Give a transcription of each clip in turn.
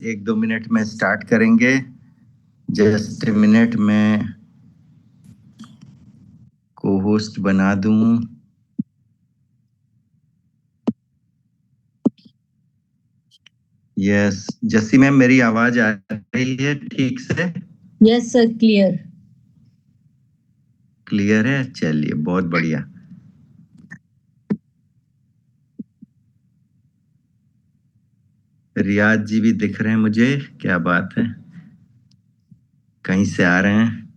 एक दो मिनट में स्टार्ट करेंगे। जस्ट ए मिनट में को होस्ट बना दूं। यस, जस्सी मैम मेरी आवाज आ रही है ठीक से? Yes sir, clear. क्लियर है, चलिए बहुत बढ़िया। रियाज जी भी दिख रहे हैं मुझे, क्या बात है। कहीं से आ रहे हैं।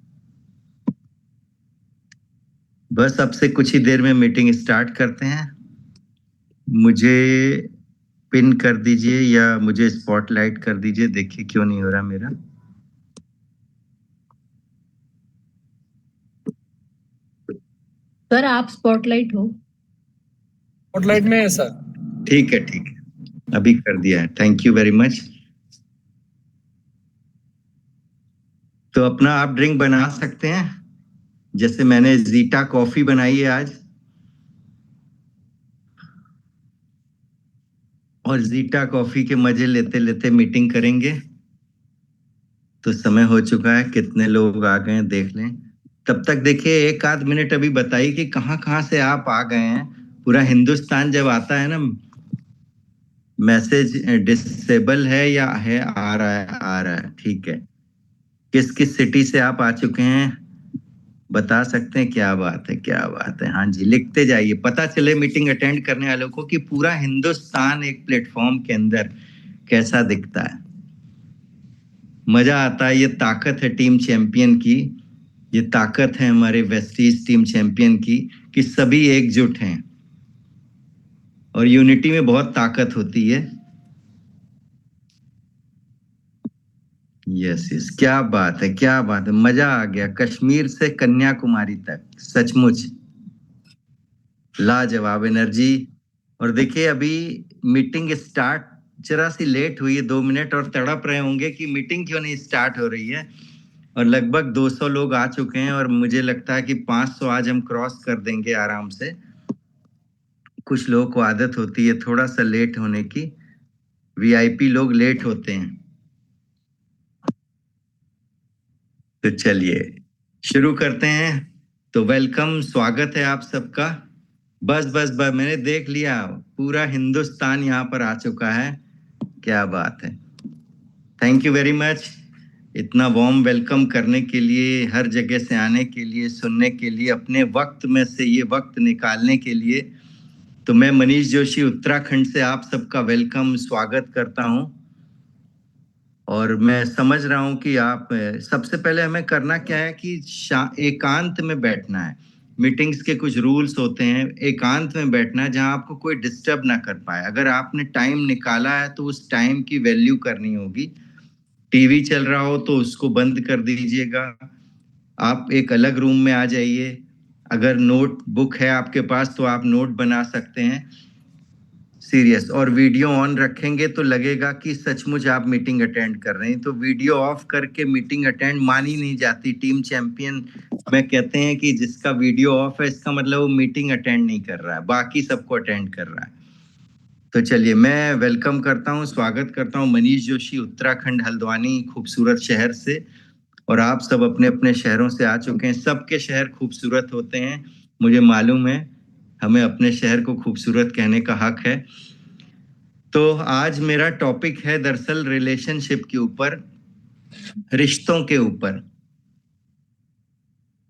बस अब से कुछ ही देर में मीटिंग स्टार्ट करते हैं। मुझे पिन कर दीजिए या मुझे स्पॉटलाइट कर दीजिए, देखिए क्यों नहीं हो रहा मेरा। सर आप स्पॉटलाइट हो। स्पॉटलाइट में है सर। ठीक है ठीक है, अभी कर दिया है, थैंक यू वेरी मच। तो अपना आप ड्रिंक बना सकते हैं, जैसे मैंने जीटा कॉफी बनाई है आज, और जीटा कॉफी के मजे लेते लेते मीटिंग करेंगे। तो समय हो चुका है, कितने लोग आ गए हैं देख लें। तब तक देखिए एक आध मिनट अभी बताइए कि कहाँ कहाँ से आप आ गए हैं। पूरा हिंदुस्तान जब आता है ना, मैसेज डिसेबल है या है, आ रहा है, आ रहा है, ठीक है। किस किस सिटी से आप आ चुके हैं बता सकते हैं? क्या बात है, क्या बात है। हाँ जी, लिखते जाइए, पता चले मीटिंग अटेंड करने वालों को कि पूरा हिंदुस्तान एक प्लेटफॉर्म के अंदर कैसा दिखता है। मजा आता है, ये ताकत है टीम चैंपियन की, ये ताकत है हमारे वेस्टीज टीम चैंपियन की कि सभी एकजुट हैं, और यूनिटी में बहुत ताकत होती है। यस यस, क्या बात है, क्या बात है, मजा आ गया। कश्मीर से कन्याकुमारी तक सचमुच लाजवाब एनर्जी। और देखिए अभी मीटिंग स्टार्ट जरा सी लेट हुई है, 2 मिनट, और तड़प रहे होंगे कि मीटिंग क्यों नहीं स्टार्ट हो रही है। और लगभग 200 लोग आ चुके हैं, और मुझे लगता है कि 500 आज हम क्रॉस कर देंगे आराम से। कुछ लोगों को आदत होती है थोड़ा सा लेट होने की, वीआईपी लोग लेट होते हैं। तो चलिए शुरू करते हैं। तो वेलकम, स्वागत है आप सबका। बस बस बस, मैंने देख लिया पूरा हिंदुस्तान यहाँ पर आ चुका है, क्या बात है। थैंक यू वेरी मच, इतना वार्म वेलकम करने के लिए, हर जगह से आने के लिए, सुनने के लिए, अपने वक्त में से ये वक्त निकालने के लिए। तो मैं मनीष जोशी उत्तराखंड से आप सबका वेलकम स्वागत करता हूं। और मैं समझ रहा हूं कि आप सबसे पहले हमें करना क्या है कि एकांत में बैठना है। मीटिंग्स के कुछ रूल्स होते हैं, एकांत में बैठना है जहां आपको कोई डिस्टर्ब ना कर पाए। अगर आपने टाइम निकाला है तो उस टाइम की वैल्यू करनी होगी। टीवी चल रहा हो तो उसको बंद कर दीजिएगा, आप एक अलग रूम में आ जाइए। अगर नोटबुक है आपके पास तो आप नोट बना सकते हैं। सीरियस, और वीडियो ऑन रखेंगे तो लगेगा कि सचमुच आप मीटिंग अटेंड कर रहे हैं। तो वीडियो ऑफ करके मीटिंग अटेंड मानी नहीं जाती। टीम चैंपियन में कहते हैं कि जिसका वीडियो ऑफ है इसका मतलब वो मीटिंग अटेंड नहीं कर रहा है, बाकी सबको अटेंड कर रहा है। तो चलिए मैं वेलकम करता हूँ, स्वागत करता हूँ मनीष जोशी उत्तराखंड हल्द्वानी खूबसूरत शहर से। और आप सब अपने अपने शहरों से आ चुके हैं। सबके शहर खूबसूरत होते हैं, मुझे मालूम है। हमें अपने शहर को खूबसूरत कहने का हक है। तो आज मेरा टॉपिक है दरअसल रिलेशनशिप के ऊपर, रिश्तों के ऊपर,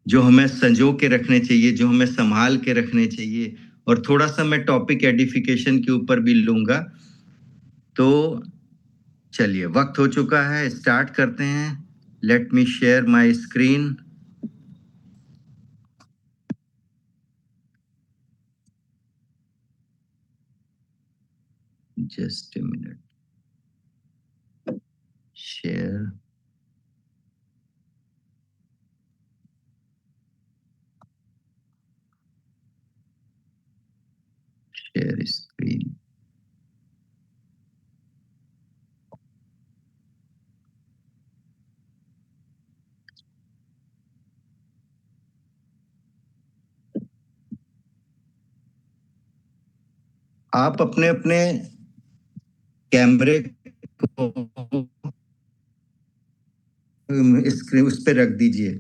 जो हमें संजो के रखने चाहिए, जो हमें संभाल के रखने चाहिए। और थोड़ा सा मैं टॉपिक एडिफिकेशन के ऊपर भी लूंगा। तो चलिए वक्त हो चुका है, स्टार्ट करते हैं। Let me share my screen. Just a minute, share. Share screen. आप अपने अपने कैमरे को स्क्रीन उस पे रख दीजिए,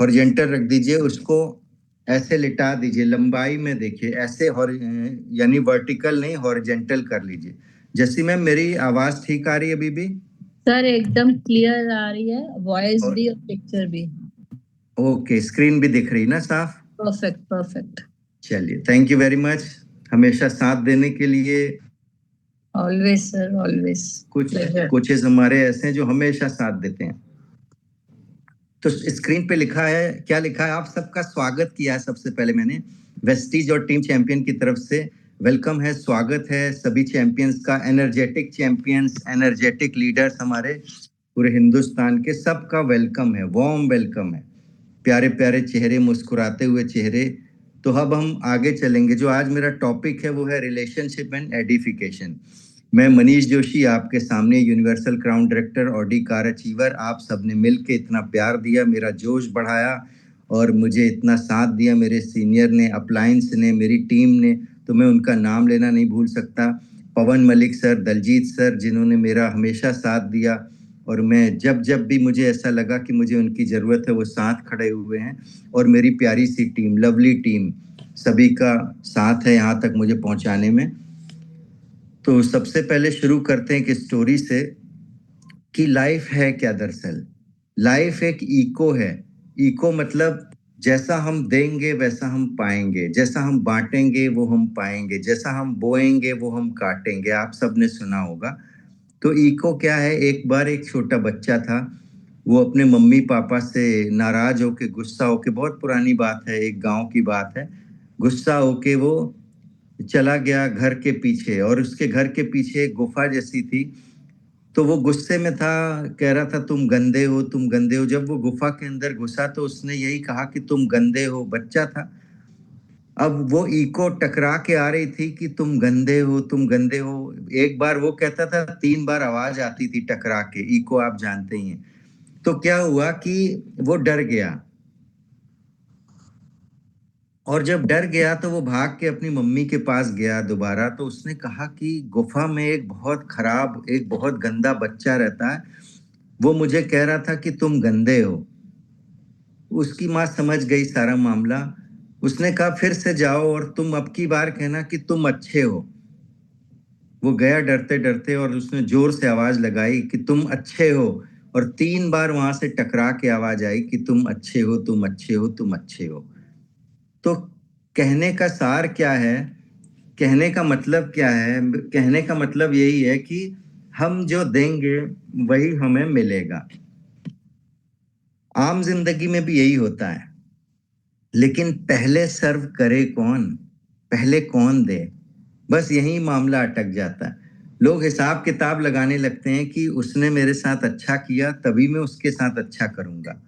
हॉरिजेंटल रख दीजिए, उसको ऐसे लिटा दीजिए, लंबाई में देखिए, ऐसे यानी वर्टिकल नहीं, हॉरिजेंटल कर लीजिए। जैसी मैम मेरी आवाज ठीक आ रही है अभी भी? सर एकदम क्लियर आ रही है, वॉइस और भी और पिक्चर भी। ओके, स्क्रीन भी दिख रही ना साफ? Perfect perfect. चलिए, थैंक यू वेरी मच हमेशा साथ देने के लिए। Always sir, always. कुछ कोचेस हमारे ऐसे हैं जो हमेशा साथ देते हैं। तो स्क्रीन पे लिखा है, क्या लिखा है? आप सबका स्वागत किया है सबसे पहले मैंने वेस्टीज और टीम चैंपियन की तरफ से। वेलकम है, स्वागत है सभी चैंपियंस का, एनर्जेटिक चैंपियंस, एनर्जेटिक लीडर्स हमारे पूरे हिंदुस्तान के, सबका वेलकम है, वार्म वेलकम है। प्यारे प्यारे चेहरे, मुस्कुराते हुए चेहरे। तो अब हम आगे चलेंगे। जो आज मेरा टॉपिक है वो है रिलेशनशिप एंड एडिफिकेशन। मैं मनीष जोशी, आपके सामने universal crown director, Audi car achiever. आप सबने मिलके इतना प्यार दिया, मेरा जोश बढ़ाया और मुझे इतना साथ दिया मेरे सीनियर ने, अपलायंस ने, मेरी टीम ने, तो मैं उनका नाम लेना नहीं भूल सकता। पवन मलिक सर, दलजीत सर, जिन्होंने मेरा हमेशा साथ दिया, और मैं जब जब भी मुझे ऐसा लगा कि मुझे उनकी ज़रूरत है वो साथ खड़े हुए हैं। और मेरी प्यारी सी टीम, लवली टीम, सभी का साथ है यहाँ तक मुझे पहुँचाने में। तो सबसे पहले शुरू करते हैं एक स्टोरी से कि लाइफ है क्या। दरअसल लाइफ एक इको है। इको मतलब जैसा हम देंगे वैसा हम पाएंगे, जैसा हम बांटेंगे वो हम पाएंगे, जैसा हम बोएंगे वो हम काटेंगे। आप सबने सुना होगा। तो इको क्या है? एक बार एक छोटा बच्चा था, वो अपने मम्मी पापा से नाराज होके, गुस्सा होके, बहुत पुरानी बात है, एक गांव की बात है, गुस्सा होके वो चला गया घर के पीछे, और उसके घर के पीछे एक गुफा जैसी थी। तो वो गुस्से में था, कह रहा था तुम गंदे हो, तुम गंदे हो। जब वो गुफा के अंदर घुसा तो उसने यही कहा कि तुम गंदे हो, बच्चा था। अब वो इको टकरा के आ रही थी कि तुम गंदे हो, तुम गंदे हो। एक बार वो कहता था, 3 बार आवाज आती थी टकरा के। इको आप जानते ही हैं। तो क्या हुआ कि वो डर गया, और जब डर गया तो वो भाग के अपनी मम्मी के पास गया दोबारा। तो उसने कहा कि गुफा में एक बहुत खराब, एक बहुत गंदा बच्चा रहता है, वो मुझे कह रहा था कि तुम गंदे हो। उसकी माँ समझ गई सारा मामला। उसने कहा फिर से जाओ और तुम अब की बार कहना कि तुम अच्छे हो। वो गया डरते डरते, और उसने जोर से आवाज लगाई कि तुम अच्छे हो, और 3 बार वहां से टकरा के आवाज आई कि तुम अच्छे हो, तुम अच्छे हो, तुम अच्छे हो। तो कहने का सार क्या है? कहने का मतलब क्या है? कहने का मतलब यही है कि हम जो देंगे वही हमें मिलेगा। आम जिंदगी में भी यही होता है, लेकिन पहले सर्व करे कौन, पहले कौन दे, बस यही मामला अटक जाता है। लोग हिसाब किताब लगाने लगते हैं कि उसने मेरे साथ अच्छा किया तभी मैं उसके साथ अच्छा करूंगा,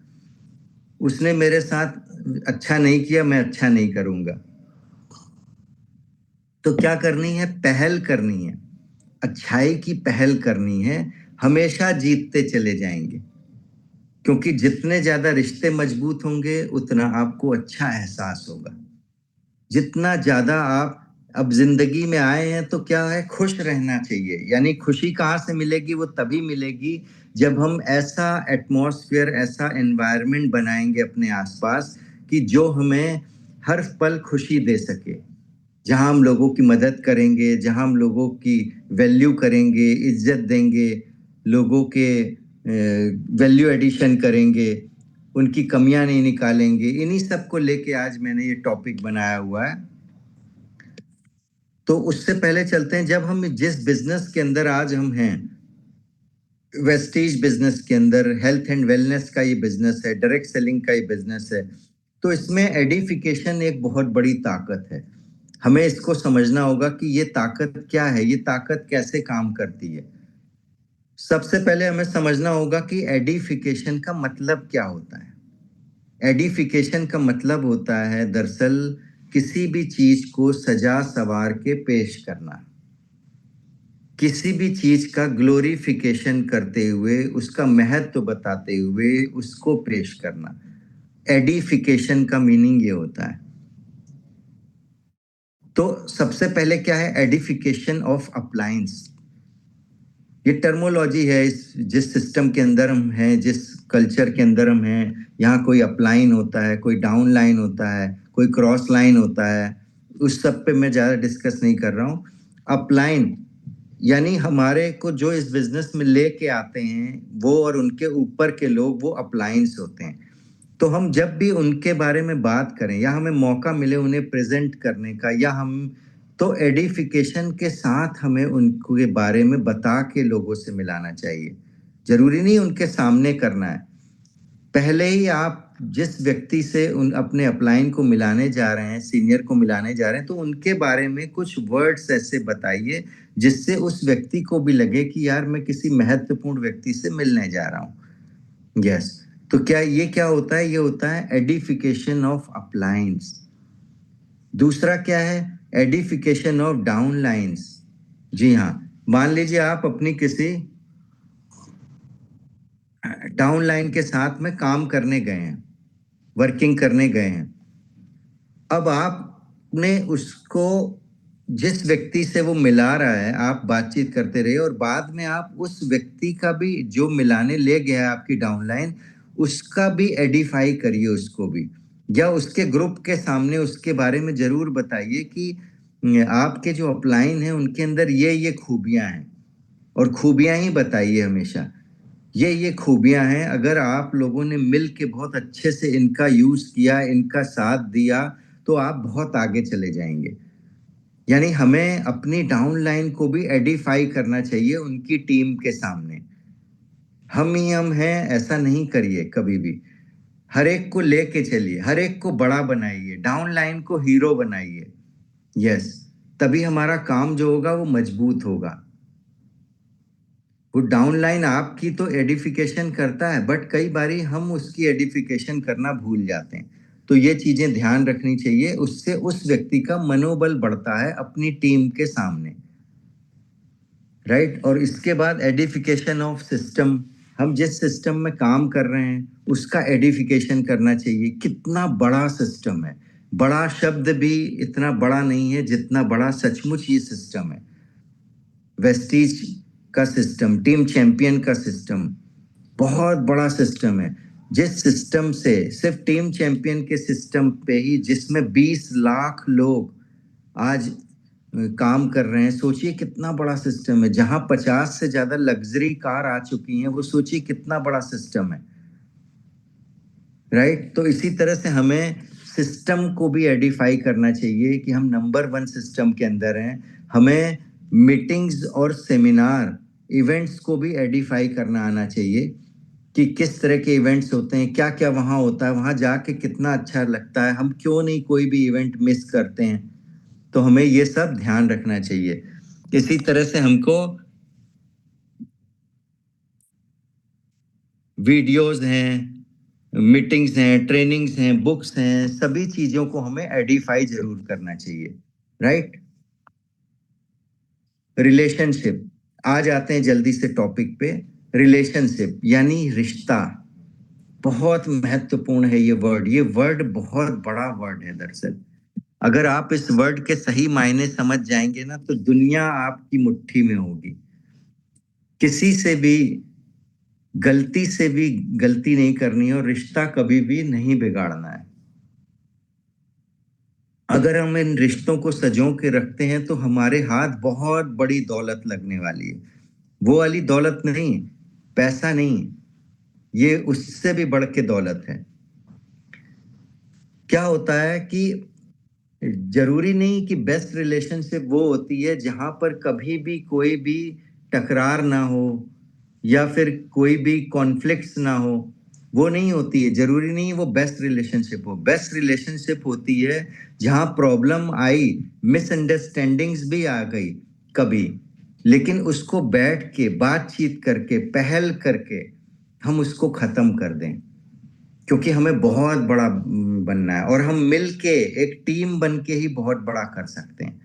उसने मेरे साथ अच्छा नहीं किया मैं अच्छा नहीं करूंगा। तो क्या करनी है? पहल करनी है, अच्छाई की पहल करनी है। हमेशा जीतते चले जाएंगे, क्योंकि जितने ज्यादा रिश्ते मजबूत होंगे उतना आपको अच्छा एहसास होगा। जितना ज्यादा आप अब जिंदगी में आए हैं तो क्या है, खुश रहना चाहिए। यानी खुशी कहाँ से मिलेगी? वो तभी मिलेगी जब हम ऐसा एटमॉस्फेयर, ऐसा एनवायरनमेंट बनाएंगे अपने आसपास कि जो हमें हर पल खुशी दे सके। जहां हम लोगों की मदद करेंगे, जहां हम लोगों की वैल्यू करेंगे, इज्जत देंगे, लोगों के वैल्यू एडिशन करेंगे, उनकी कमियां नहीं निकालेंगे। इन्हीं सब को लेके आज मैंने ये टॉपिक बनाया हुआ है। तो उससे पहले चलते हैं, जब हम जिस बिजनेस के अंदर आज हम हैं, वेस्टीज बिजनेस के अंदर, हेल्थ एंड वेलनेस का ये बिजनेस है, डायरेक्ट सेलिंग का ये बिजनेस है, तो इसमें एडिफिकेशन एक बहुत बड़ी ताकत है। हमें इसको समझना होगा कि ये ताकत क्या है, ये ताकत कैसे काम करती है। सबसे पहले हमें समझना होगा कि एडिफिकेशन का मतलब क्या होता है। एडिफिकेशन का मतलब होता है दरअसल किसी भी चीज को सजा सवार के पेश करना, किसी भी चीज का ग्लोरिफिकेशन करते हुए, उसका महत्व बताते हुए उसको पेश करना। एडिफिकेशन का मीनिंग ये होता है। तो सबसे पहले क्या है? Edification of appliance. ये टर्मोलॉजी है जिस सिस्टम के अंदर हम हैं, जिस कल्चर के अंदर हम हैं। यहाँ कोई अपलाइन होता है, कोई डाउन लाइन होता है, कोई क्रॉस लाइन होता है, उस सब पे मैं ज़्यादा डिस्कस नहीं कर रहा हूँ। अपलाइन यानी हमारे को जो इस बिजनेस में लेके आते हैं वो और उनके ऊपर के लोग, वो अपलाइंस होते हैं। तो हम जब भी उनके बारे में बात करें या हमें मौका मिले उन्हें प्रेजेंट करने का, या हम तो एडिफिकेशन के साथ हमें उनके बारे में बता के लोगों से मिलाना चाहिए। जरूरी नहीं उनके सामने करना है। पहले ही आप जिस व्यक्ति से उन अपने अपलाइन को मिलाने जा रहे हैं, सीनियर को मिलाने जा रहे हैं, तो उनके बारे में कुछ वर्ड्स ऐसे बताइए जिससे उस व्यक्ति को भी लगे कि यार मैं किसी महत्वपूर्ण व्यक्ति से मिलने जा रहा हूँ। यस, तो क्या होता है? ये होता है एडिफिकेशन ऑफ अपलाइंस। दूसरा क्या है? Edification of downlines. जी हाँ, मान लीजिए आप अपनी किसी डाउनलाइन के साथ में काम करने गए हैं, वर्किंग करने गए हैं। अब आपने उसको, जिस व्यक्ति से वो मिला रहा है, आप बातचीत करते रहे और बाद में आप उस व्यक्ति का भी, जो मिलाने ले गया है आपकी डाउनलाइन, उसका भी एडिफाई करिए उसको भी, या उसके ग्रुप के सामने उसके बारे में जरूर बताइए कि आपके जो अपलाइन है उनके अंदर ये खूबियां हैं, और खूबियां ही बताइए हमेशा। ये खूबियां हैं, अगर आप लोगों ने मिल के बहुत अच्छे से इनका यूज किया, इनका साथ दिया, तो आप बहुत आगे चले जाएंगे। यानी हमें अपनी डाउनलाइन को भी एडिफाई करना चाहिए उनकी टीम के सामने। हम ही हम हैं ऐसा नहीं करिए कभी भी। हर एक को लेके चलिए, हर एक को बड़ा बनाइए, डाउनलाइन को हीरो बनाइए। यस, तभी हमारा काम जो होगा वो मजबूत होगा। वो डाउनलाइन आपकी तो एडिफिकेशन करता है, बट कई बारी हम उसकी एडिफिकेशन करना भूल जाते हैं। तो ये चीजें ध्यान रखनी चाहिए, उससे उस व्यक्ति का मनोबल बढ़ता है अपनी टीम के सामने, राइट। और इसके बाद एडिफिकेशन ऑफ सिस्टम। हम जिस सिस्टम में काम कर रहे हैं उसका एडिफिकेशन करना चाहिए। कितना बड़ा सिस्टम है, बड़ा शब्द भी इतना बड़ा नहीं है जितना बड़ा सचमुच ये सिस्टम है। वेस्टीज का सिस्टम, टीम चैंपियन का सिस्टम बहुत बड़ा सिस्टम है। जिस सिस्टम से, सिर्फ टीम चैंपियन के सिस्टम पे ही, जिसमें 20 लाख लोग आज काम कर रहे हैं, सोचिए कितना बड़ा सिस्टम है। जहां 50 से ज्यादा लग्जरी कार आ चुकी हैं, वो सोचिए कितना बड़ा सिस्टम है, राइट। तो इसी तरह से हमें सिस्टम को भी एडिफाई करना चाहिए कि हम नंबर 1 सिस्टम के अंदर हैं। हमें मीटिंग्स और सेमिनार, इवेंट्स को भी एडिफाई करना आना चाहिए कि किस तरह के इवेंट्स होते हैं, क्या क्या वहाँ होता है, वहाँ जाके कितना अच्छा लगता है, हम क्यों नहीं कोई भी इवेंट मिस करते हैं। तो हमें ये सब ध्यान रखना चाहिए। इसी तरह से हमको वीडियोस हैं, मीटिंग्स हैं, ट्रेनिंग्स हैं, बुक्स हैं, सभी चीजों को हमें एडिफाई जरूर करना चाहिए, राइट। रिलेशनशिप, आ जाते हैं जल्दी से टॉपिक पे। रिलेशनशिप यानी रिश्ता, बहुत महत्वपूर्ण है ये वर्ड। ये वर्ड बहुत बड़ा वर्ड है दरअसल। अगर आप इस वर्ड के सही मायने समझ जाएंगे ना, तो दुनिया आपकी मुट्ठी में होगी। किसी से भी गलती से भी गलती नहीं करनी है और रिश्ता कभी भी नहीं बिगाड़ना है। अगर हम इन रिश्तों को सजो के रखते हैं तो हमारे हाथ बहुत बड़ी दौलत लगने वाली है। वो वाली दौलत नहीं, पैसा नहीं, ये उससे भी बढ़ के दौलत है। क्या होता है कि जरूरी नहीं कि बेस्ट रिलेशनशिप वो होती है जहां पर कभी भी कोई भी टकरार ना हो या फिर कोई भी कॉन्फ्लिक्ट्स ना हो। वो नहीं होती है, जरूरी नहीं वो बेस्ट रिलेशनशिप हो। बेस्ट रिलेशनशिप होती है जहां प्रॉब्लम आई, मिसअंडरस्टैंडिंग्स भी आ गई कभी, लेकिन उसको बैठ के बातचीत करके, पहल करके हम उसको खत्म कर दें, क्योंकि हमें बहुत बड़ा बनना है और हम मिलके एक टीम बन के ही बहुत बड़ा कर सकते हैं।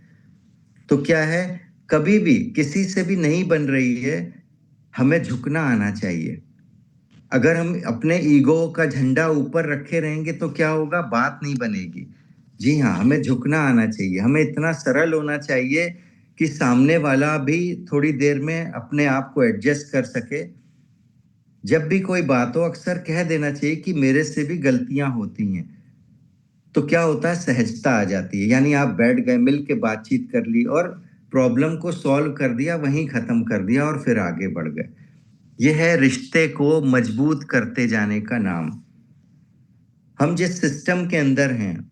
तो क्या है, कभी भी किसी से भी नहीं बन रही है, हमें झुकना आना चाहिए। अगर हम अपने ईगो का झंडा ऊपर रखे रहेंगे तो क्या होगा, बात नहीं बनेगी। जी हाँ, हमें झुकना आना चाहिए। हमें इतना सरल होना चाहिए कि सामने वाला भी थोड़ी देर में अपने आप को एडजस्ट कर सके। जब भी कोई बात हो अक्सर कह देना चाहिए कि मेरे से भी गलतियां होती हैं। तो क्या होता है, सहजता आ जाती है। यानी आप बैठ गए, मिल के बातचीत कर ली और प्रॉब्लम को सॉल्व कर दिया, वहीं खत्म कर दिया और फिर आगे बढ़ गए। यह है रिश्ते को मजबूत करते जाने का नाम। हम जिस सिस्टम के अंदर हैं,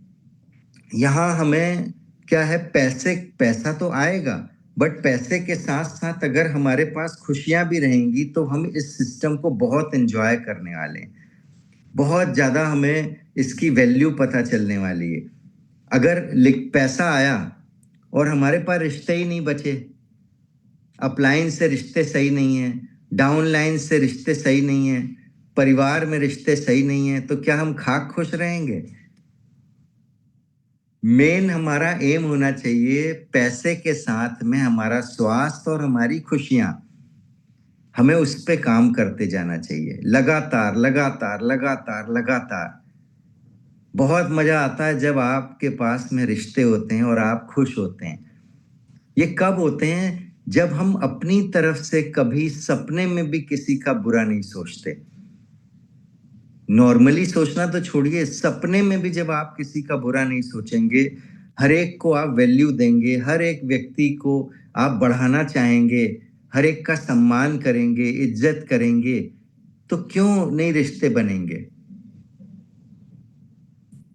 यहाँ हमें क्या है, पैसा तो आएगा, बट पैसे के साथ साथ अगर हमारे पास खुशियां भी रहेंगी तो हम इस सिस्टम को बहुत एंजॉय करने वाले हैं। बहुत ज्यादा हमें इसकी वैल्यू पता चलने वाली है। अगर पैसा आया और हमारे पास रिश्ते ही नहीं बचे, अपलाइन से रिश्ते सही नहीं है, डाउनलाइन से रिश्ते सही नहीं है, परिवार में रिश्ते सही नहीं है, तो क्या हम खाक खुश रहेंगे? मेन हमारा एम होना चाहिए पैसे के साथ में हमारा स्वास्थ्य और हमारी खुशियां। हमें उस पे काम करते जाना चाहिए, लगातार लगातार लगातार लगातार। बहुत मजा आता है जब आपके पास में रिश्ते होते हैं और आप खुश होते हैं। ये कब होते हैं? जब हम अपनी तरफ से कभी सपने में भी किसी का बुरा नहीं सोचते। नॉर्मली सोचना तो छोड़िए, सपने में भी जब आप किसी का बुरा नहीं सोचेंगे, हर एक को आप वैल्यू देंगे, हर एक व्यक्ति को आप बढ़ाना चाहेंगे, हर एक का सम्मान करेंगे, इज्जत करेंगे, तो क्यों नहीं रिश्ते बनेंगे?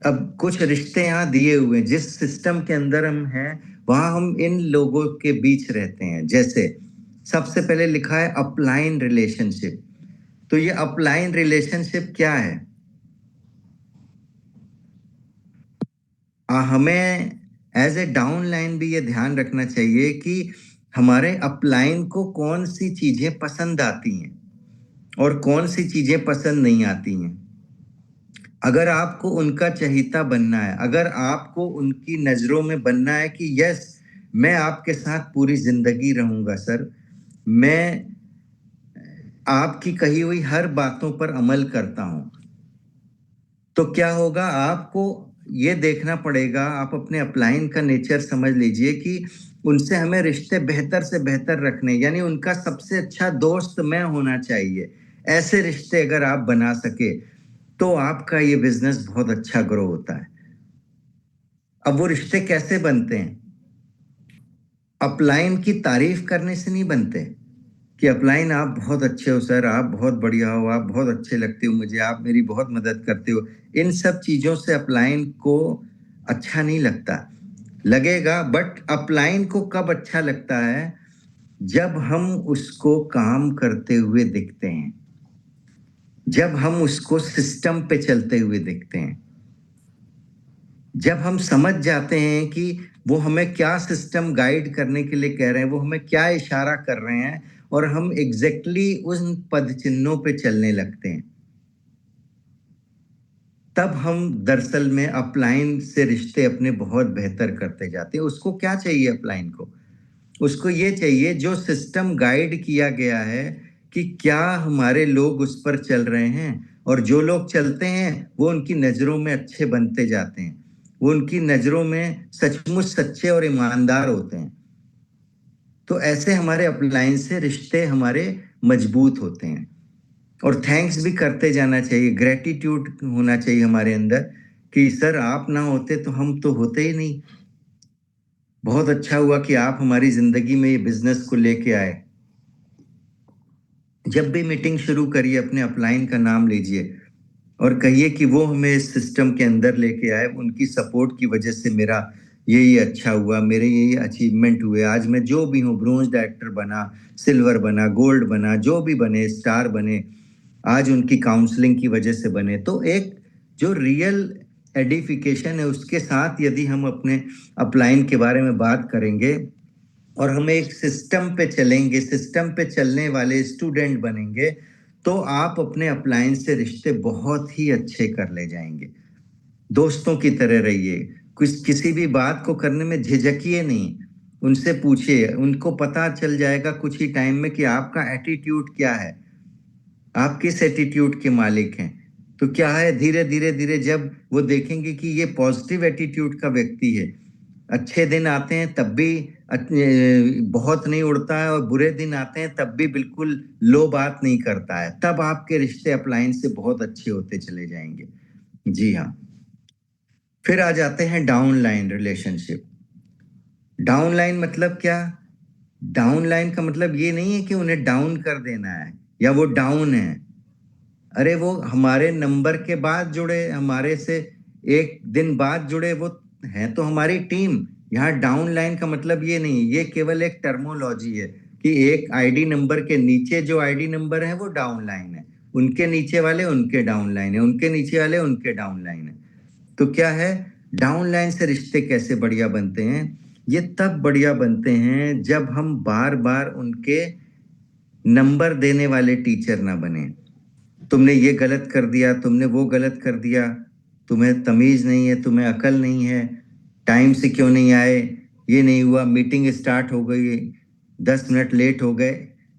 अब कुछ रिश्ते यहाँ दिए हुए हैं, जिस सिस्टम के अंदर हम हैं वहां हम इन लोगों के बीच रहते हैं। जैसे सबसे पहले लिखा है अपलाइन रिलेशनशिप। तो ये अपलाइन रिलेशनशिप क्या है? हमें एज ए डाउनलाइन भी ये ध्यान रखना चाहिए कि हमारे अपलाइन को कौन सी चीजें पसंद आती हैं और कौन सी चीजें पसंद नहीं आती हैं। अगर आपको उनका चहेता बनना है, अगर आपको उनकी नजरों में बनना है कि यस मैं आपके साथ पूरी जिंदगी रहूंगा सर, मैं आपकी कही हुई हर बातों पर अमल करता हूं, तो क्या होगा, आपको ये देखना पड़ेगा। आप अपने अपलाइन का नेचर समझ लीजिए कि उनसे हमें रिश्ते बेहतर से बेहतर रखने, यानी उनका सबसे अच्छा दोस्त मैं होना चाहिए। ऐसे रिश्ते अगर आप बना सके तो आपका ये बिजनेस बहुत अच्छा ग्रो होता है। अब वो रिश्ते कैसे बनते हैं? अपलाइन की तारीफ करने से नहीं बनते कि अपलाइन आप बहुत अच्छे हो सर, आप बहुत बढ़िया हो, आप बहुत अच्छे लगते हो मुझे, आप मेरी बहुत मदद करते हो। इन सब चीजों से अपलाइन को अच्छा नहीं लगता। लगेगा, बट अपलाइन को कब अच्छा लगता है? जब हम उसको काम करते हुए दिखते हैं, जब हम उसको सिस्टम पे चलते हुए दिखते हैं, जब हम समझ जाते हैं कि वो हमें क्या सिस्टम गाइड करने के लिए कह रहे हैं, वो हमें क्या इशारा कर रहे हैं, और हम एग्जैक्टली उन पद चिन्हों पे चलने लगते हैं, तब हम दरअसल में अपलाइन से रिश्ते अपने बहुत बेहतर करते जाते हैं। उसको क्या चाहिए अपलाइन को? उसको ये चाहिए जो सिस्टम गाइड किया गया है कि क्या हमारे लोग उस पर चल रहे हैं, और जो लोग चलते हैं वो उनकी नजरों में अच्छे बनते जाते हैं, वो उनकी नजरों में सचमुच सच्चे और ईमानदार होते हैं। तो ऐसे हमारे अपलाइन से रिश्ते हमारे मजबूत होते हैं। और थैंक्स भी करते जाना चाहिए, ग्रेटिट्यूड होना चाहिए हमारे अंदर कि सर आप ना होते तो हम तो होते ही नहीं। बहुत अच्छा हुआ कि आप हमारी जिंदगी में ये बिजनेस को लेके आए। जब भी मीटिंग शुरू करिए अपने अपलाइन का नाम लीजिए और कहिए कि वो हमें इस सिस्टम के अंदर लेके आए, उनकी सपोर्ट की वजह से मेरा ये अच्छा हुआ, मेरे ये अचीवमेंट हुए। आज मैं जो भी हूँ, ब्रोंज डायरेक्टर बना, सिल्वर बना, गोल्ड बना, जो भी बने, स्टार बने, आज उनकी काउंसलिंग की वजह से बने। तो एक जो रियल एडिफिकेशन है उसके साथ यदि हम अपने अपलाइन के बारे में बात करेंगे और हम एक सिस्टम पे चलेंगे, सिस्टम पे चलने वाले स्टूडेंट बनेंगे, तो आप अपने अपलाइन से रिश्ते बहुत ही अच्छे कर ले जाएंगे। दोस्तों की तरह रहिए, कुछ किसी भी बात को करने में झिझकिए नहीं, उनसे पूछिए, उनको पता चल जाएगा कुछ ही टाइम में कि आपका एटीट्यूड क्या है, आप किस एटीट्यूड के मालिक हैं। तो क्या है, धीरे धीरे धीरे जब वो देखेंगे कि ये पॉजिटिव एटीट्यूड का व्यक्ति है, अच्छे दिन आते हैं तब भी बहुत नहीं उड़ता है, और बुरे दिन आते हैं तब भी बिल्कुल लो बात नहीं करता है। तब आपके रिश्ते अपलाइन से बहुत अच्छे होते चले जाएंगे। जी हाँ। फिर आ जाते हैं डाउनलाइन रिलेशनशिप। डाउनलाइन मतलब क्या? डाउनलाइन का मतलब ये नहीं है कि उन्हें डाउन कर देना है या वो डाउन है। अरे वो हमारे नंबर के बाद जुड़े, हमारे से एक दिन बाद जुड़े, वो है तो हमारी टीम। यहाँ डाउन लाइन का मतलब ये नहीं, ये केवल एक टर्मोलॉजी है कि एक आईडी नंबर के नीचे जो आईडी नंबर है वो डाउन लाइन है, उनके नीचे वाले उनके डाउन लाइन है, उनके नीचे वाले उनके डाउन लाइन है। तो क्या है, डाउन लाइन से रिश्ते कैसे बढ़िया बनते हैं? ये तब बढ़िया बनते हैं जब हम बार बार उनके नंबर देने वाले टीचर ना बने। तुमने ये गलत कर दिया, तुमने वो गलत कर दिया, तुम्हें तमीज नहीं है, तुम्हें अकल नहीं है, टाइम से क्यों नहीं आए, ये नहीं हुआ, मीटिंग स्टार्ट हो गई, 10 मिनट लेट हो गए।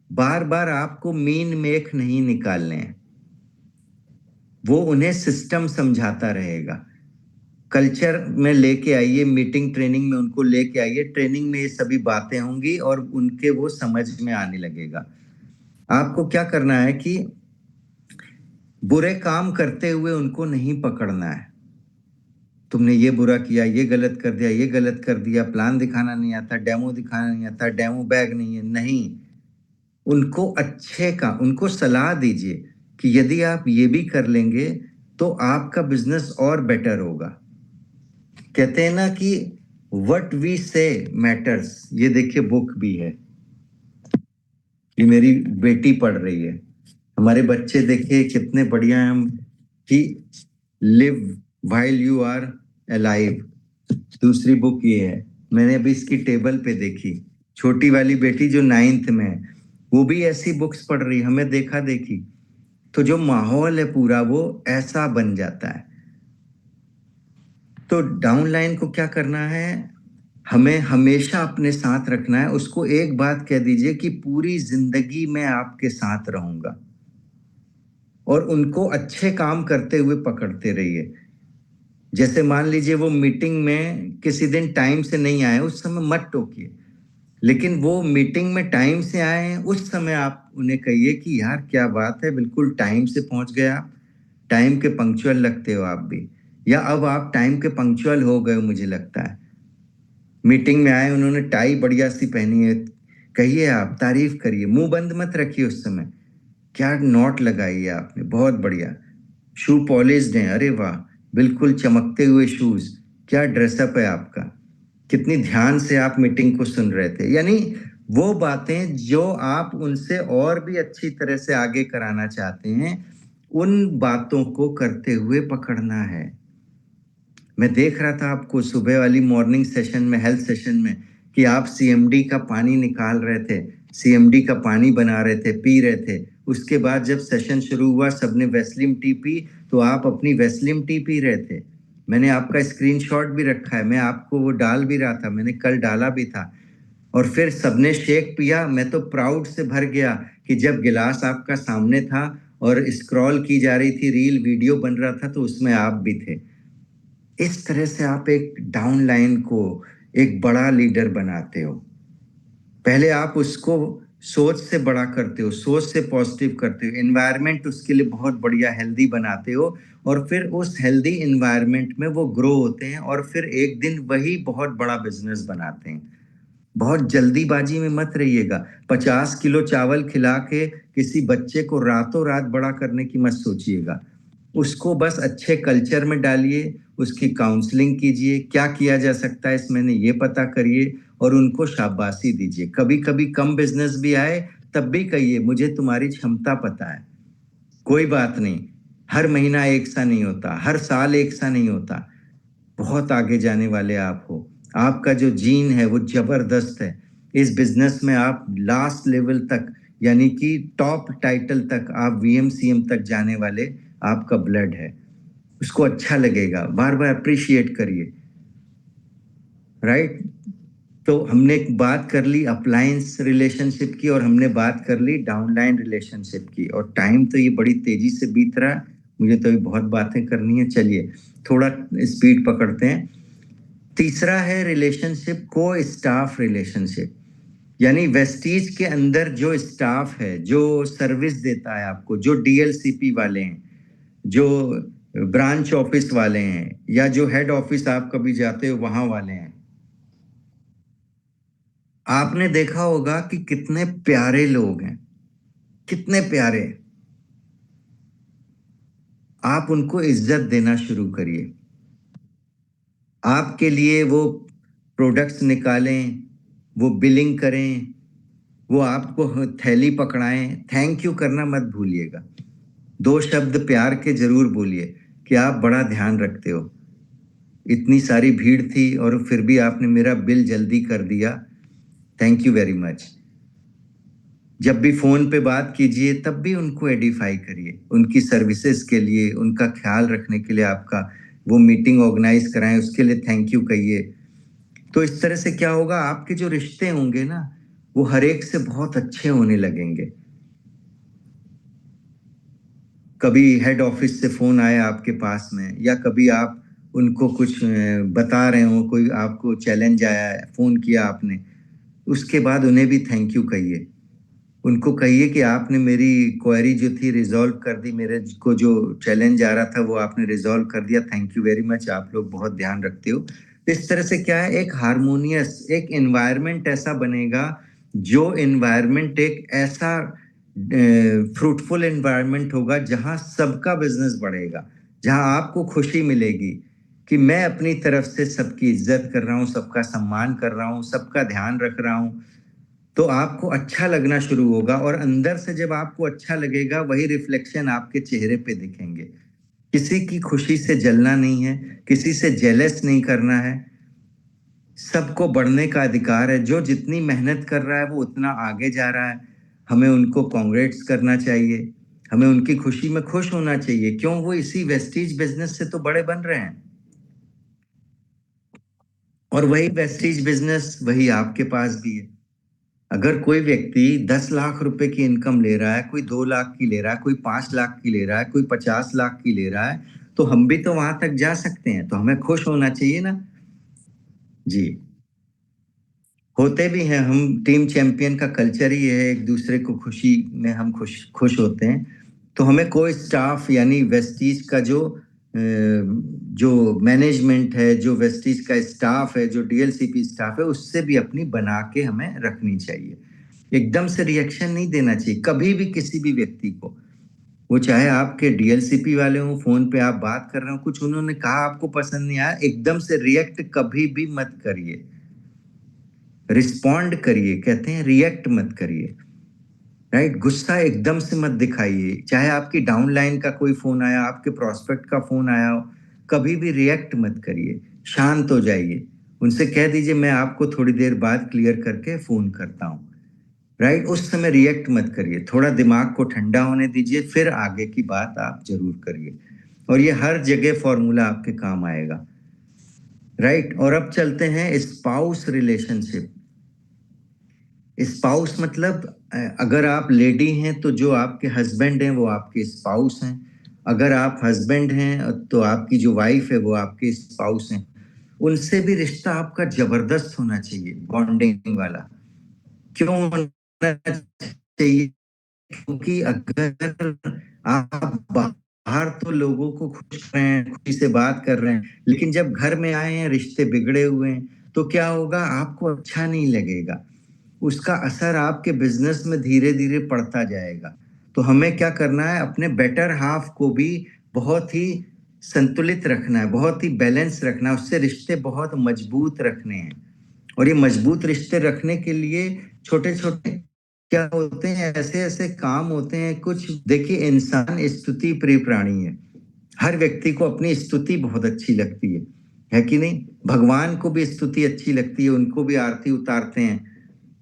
बार बार आपको मीन मेख नहीं निकालने हैं, वो उन्हें सिस्टम समझाता रहेगा। कल्चर में लेके आइए, मीटिंग ट्रेनिंग में उनको लेके आइए, ट्रेनिंग में ये सभी बातें होंगी और उनके वो समझ में आने लगेगा। आपको क्या करना है कि बुरे काम करते हुए उनको नहीं पकड़ना है। तुमने ये बुरा किया, ये गलत कर दिया, ये गलत कर दिया, प्लान दिखाना नहीं आता, डेमो दिखाना नहीं आता, डेमो बैग नहीं है, नहीं। उनको अच्छे का, उनको सलाह दीजिए कि यदि आप ये भी कर लेंगे तो आपका बिजनेस और बेटर होगा। कहते हैं ना कि व्हाट वी से मैटर्स। ये देखिए बुक भी है, ये मेरी बेटी पढ़ रही है। हमारे बच्चे देखिए कितने बढ़िया हैं हम, कि live while you are alive. दूसरी बुक ये है, मैंने अभी इसकी टेबल पे देखी। छोटी वाली बेटी जो 9th में है, वो भी ऐसी बुक्स पढ़ रही, हमें देखा देखी। तो जो माहौल है पूरा वो ऐसा बन जाता है। तो डाउनलाइन को क्या करना है, हमें हमेशा अपने साथ रखना है। उसको एक बात कह दीजिए कि पूरी जिंदगी मैं आपके साथ रहूंगा, और उनको अच्छे काम करते हुए पकड़ते रहिए। जैसे मान लीजिए वो मीटिंग में किसी दिन टाइम से नहीं आए, उस समय मत टोकिए, लेकिन वो मीटिंग में टाइम से आए हैं उस समय आप उन्हें कहिए कि यार क्या बात है, बिल्कुल टाइम से पहुंच गए आप, टाइम के पंक्चुअल लगते हो आप भी, या अब आप टाइम के पंक्चुअल हो गए हो मुझे लगता है। मीटिंग में आए, उन्होंने टाई बढ़िया सी पहनी है, कहिए, आप तारीफ करिए, मुंह बंद मत रखिए उस समय। क्या नोट लगाई है आपने, बहुत बढ़िया। शू पॉलिश्ड हैं, अरे वाह, बिल्कुल चमकते हुए शूज, क्या ड्रेसअप है आपका, कितनी ध्यान से आप मीटिंग को सुन रहे थे। यानी वो बातें जो आप उनसे और भी अच्छी तरह से आगे कराना चाहते हैं, उन बातों को करते हुए पकड़ना है। मैं देख रहा था आपको सुबह वाली मॉर्निंग सेशन में, हेल्थ सेशन में, कि आप सीएमडी का पानी निकाल रहे थे, सीएमडी का पानी बना रहे थे, पी रहे थे। उसके बाद जब सेशन शुरू हुआ, सबने वेस्लिम टी पी, तो आप अपनी वेस्लिम टी पी रहे थे। मैंने आपका स्क्रीनशॉट भी रखा है, मैं आपको वो डाल भी रहा था, मैंने कल डाला भी था। और फिर सबने शेक पिया, मैं तो प्राउड से भर गया कि जब गिलास आपका सामने था और स्क्रॉल की जा रही थी, रील वीडियो बन रहा था, तो उसमें आप भी थे। इस तरह से आप एक डाउनलाइन को एक बड़ा लीडर बनाते हो। पहले आप उसको सोच से बड़ा करते हो, सोच से पॉजिटिव करते हो, एनवायरनमेंट उसके लिए बहुत बढ़िया हेल्दी बनाते हो, और फिर उस हेल्दी एनवायरनमेंट में वो ग्रो होते हैं, और फिर एक दिन वही बहुत बड़ा बिजनेस बनाते हैं। बहुत जल्दीबाजी में मत रहिएगा। 50 किलो चावल खिला के किसी बच्चे को रातों रात बड़ा करने की मत सोचिएगा। उसको बस अच्छे कल्चर में डालिए, उसकी काउंसलिंग कीजिए, क्या किया जा सकता है इसमें ये पता करिए, और उनको शाबाशी दीजिए। कभी कभी कम बिजनेस भी आए तब भी कहिए, मुझे तुम्हारी क्षमता पता है, कोई बात नहीं, हर महीना एक सा नहीं होता, हर साल एक सा नहीं होता, बहुत आगे जाने वाले आप हो। आपका जो जीन है वो जबरदस्त है। इस बिजनेस में आप लास्ट लेवल तक, यानी कि टॉप टाइटल तक, आप वीएमसीएम तक जाने वाले आपका ब्लड है। उसको अच्छा लगेगा, बार बार अप्रिशिएट करिए, राइट। तो हमने एक बात कर ली अप्लायंस रिलेशनशिप की, और हमने बात कर ली डाउनलाइन रिलेशनशिप की, और टाइम तो ये बड़ी तेजी से बीत रहा, मुझे तो अभी बहुत बातें करनी है। चलिए थोड़ा स्पीड पकड़ते हैं। तीसरा है रिलेशनशिप को स्टाफ रिलेशनशिप, यानी वेस्टीज के अंदर जो स्टाफ है, जो सर्विस देता है आपको, जो डीएलसीपी वाले हैं, जो ब्रांच ऑफिस वाले हैं, या जो हेड ऑफिस आप कभी जाते हो वहां वाले हैं, आपने देखा होगा कि कितने प्यारे लोग हैं, कितने प्यारे। आप उनको इज्जत देना शुरू करिए। आपके लिए वो प्रोडक्ट्स निकालें, वो बिलिंग करें, वो आपको थैली पकड़ाएं, थैंक यू करना मत भूलिएगा। 2 शब्द प्यार के जरूर बोलिए कि आप बड़ा ध्यान रखते हो, इतनी सारी भीड़ थी और फिर भी आपने मेरा बिल जल्दी कर दिया, थैंक यू वेरी मच। जब भी फोन पे बात कीजिए तब भी उनको एडिफाई करिए, उनकी सर्विसेज के लिए, उनका ख्याल रखने के लिए आपका वो मीटिंग ऑर्गेनाइज कराएं, उसके लिए थैंक यू कहिए। तो इस तरह से क्या होगा, आपके जो रिश्ते होंगे ना, वो हर एक से बहुत अच्छे होने लगेंगे। कभी हेड ऑफिस से फोन आया आपके पास में, या कभी आप उनको कुछ बता रहे हो, कोई आपको चैलेंज आया है, फोन किया आपने, उसके बाद उन्हें भी थैंक यू कहिए। उनको कहिए कि आपने मेरी क्वेरी जो थी रिजॉल्व कर दी, मेरे को जो चैलेंज आ रहा था वो आपने रिजॉल्व कर दिया, थैंक यू वेरी मच, आप लोग बहुत ध्यान रखते हो। इस तरह से क्या है, एक हार्मोनियस एक एनवायरनमेंट ऐसा बनेगा, जो एनवायरनमेंट एक ऐसा फ्रूटफुल एनवायरनमेंट होगा जहां सबका बिजनेस बढ़ेगा, जहां आपको खुशी मिलेगी कि मैं अपनी तरफ से सबकी इज्जत कर रहा हूं, सबका सम्मान कर रहा हूं, सबका ध्यान रख रहा हूं। तो आपको अच्छा लगना शुरू होगा, और अंदर से जब आपको अच्छा लगेगा वही रिफ्लेक्शन आपके चेहरे पे दिखेंगे। किसी की खुशी से जलना नहीं है, किसी से जेलस नहीं करना है, सबको बढ़ने का अधिकार है। जो जितनी मेहनत कर रहा है वो उतना आगे जा रहा है, हमें उनको कांग्रेट्स करना चाहिए, हमें उनकी खुशी में खुश होना चाहिए। क्यों? वो इसी वेस्टीज बिजनेस से तो बड़े बन रहे हैं, और वही वेस्टीज बिजनेस वही आपके पास भी है। अगर कोई व्यक्ति 10 लाख रुपए की इनकम ले रहा है, कोई 2 लाख की ले रहा है, कोई 5 लाख की ले रहा है, कोई 50 लाख की ले रहा है, तो हम भी तो वहां तक जा सकते हैं, तो हमें खुश होना चाहिए ना। जी, होते भी हैं हम। टीम चैंपियन का कल्चर ही है, एक दूसरे को खुशी में हम खुश खुश होते हैं। तो हमें कोई स्टाफ, यानी वेस्टीज का जो मैनेजमेंट है, जो वेस्टीज का स्टाफ है, जो डीएलसीपी स्टाफ है, उससे भी अपनी बना के हमें रखनी चाहिए। एकदम से रिएक्शन नहीं देना चाहिए कभी भी किसी भी व्यक्ति को, वो चाहे आपके डीएलसीपी वाले हो, फोन पे आप बात कर रहे हो, कुछ उन्होंने कहा आपको पसंद नहीं आया, एकदम से रिएक्ट कभी भी मत करिए। रिस्पॉन्ड करिए, कहते हैं रिएक्ट मत करिए। राइट? गुस्सा एकदम से मत दिखाइए। चाहे आपकी डाउनलाइन का कोई फोन आया, आपके प्रोस्पेक्ट का फोन आया हो, कभी भी रिएक्ट मत करिए, शांत हो जाइए। उनसे कह दीजिए मैं आपको थोड़ी देर बाद क्लियर करके फोन करता हूँ। राइट? उस समय रिएक्ट मत करिए, थोड़ा दिमाग को ठंडा होने दीजिए, फिर आगे की बात आप जरूर करिए। और ये हर जगह फॉर्मूला आपके काम आएगा। राइट? और अब चलते हैं स्पाउस रिलेशनशिप। स्पाउस मतलब अगर आप लेडी हैं तो जो आपके हस्बैंड हैं वो आपके स्पाउस हैं। अगर आप हस्बैंड हैं तो आपकी जो वाइफ है वो आपके स्पाउस हैं। उनसे भी रिश्ता आपका जबरदस्त होना चाहिए, बॉन्डिंग वाला। क्यों होना चाहिए? क्योंकि अगर आप बाहर तो लोगों को खुश कर रहे हैं, खुशी से बात कर रहे हैं, लेकिन जब घर में आए हैं रिश्ते बिगड़े हुए हैं, तो क्या होगा? आपको अच्छा नहीं लगेगा, उसका असर आपके बिजनेस में धीरे धीरे पड़ता जाएगा। तो हमें क्या करना है? अपने बेटर हाफ को भी बहुत ही संतुलित रखना है, बहुत ही बैलेंस रखना है, उससे रिश्ते बहुत मजबूत रखने हैं। और ये मजबूत रिश्ते रखने के लिए छोटे छोटे क्या होते हैं, ऐसे ऐसे काम होते हैं कुछ। देखिए, इंसान स्तुति प्रिय प्राणी है, हर व्यक्ति को अपनी स्तुति बहुत अच्छी लगती है कि नहीं? भगवान को भी स्तुति अच्छी लगती है, उनको भी आरती उतारते हैं।